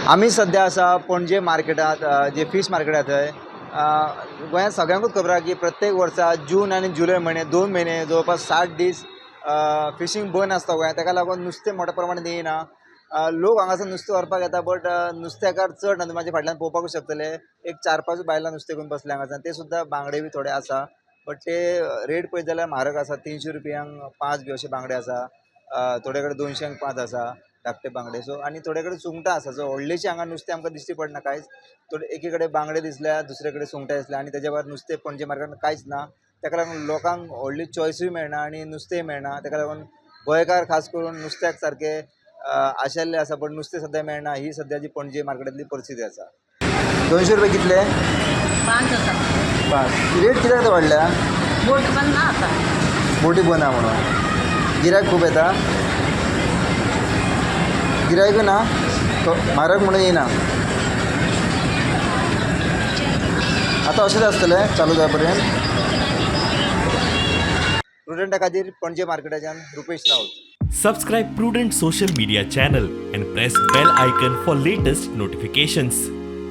आम्ही सध्या असा पणजे मार्केटात जे फिश मार्केट आहे थंय गोंयांत सगळ्यांकूच खबर आहा की प्रत्येक वर्सा जून आणि जुलय म्हयने 2 म्हयने जवळपास 60 दीस फिशींग बंद आसता गोंयांत. ताका लागून नुस्तें मोठ्या प्रमाणात येयना. लोक हांगासर नुस्तें व्हरपाक येता बट नुस्तेकार चड ना. म्हाजे फाटल्यान पळोवपाकूच शकतले एक 4-5 बायलां नुस्तें घेवन बसल्या हांगासर. ते सुद्दां बांगडे बी थोडे आसा बट ते रेट पळयत जाल्यार म्हारग आसा. 300 रुपयांक 5 बी अशे बांगडे आसा. थोडे कडेन 200 5 आसा धाकटे बांगडे. सो आनी थोडे कडेन सुंगटां आसा. सो व्हडलीशी हांगा नुस्तें आमकां दिश्टी पडना कांयच. थोडे एकी कडेन बांगडे दिसल्या दुसरे कडेन सुंगटां दिसल्या आनी तेज्या भायर नुस्तें पणजे मार्केटांत कांयच ना. ताका लागून लोकांक व्हडली चॉयसूय मेळना आनी नुस्तेंय मेळना. ताका लागून गोंयकार खास करून नुस्त्याक सारके आशेल्ले आसा बट नुस्तें सद्या मेळना. ही सद्याची पणजे मार्केटांतली परिस्थिती आसा. 200 रुपया कितले? 5 आसा. 5. रेट कित्याक वाडल्या? बोट बंद ना आता. बोटी बंद आहा म्हणून. गिरायक खूब येता. गिरायकूय ना म्हारग म्हणून येयना. आतां अशेंच आसतलें चालू जाय पर्यंत. प्रुडंटा खातीर पणजे मार्केटाच्यान Rupesh Rawat. Subscribe Prudent social media channel and press bell icon for latest notifications.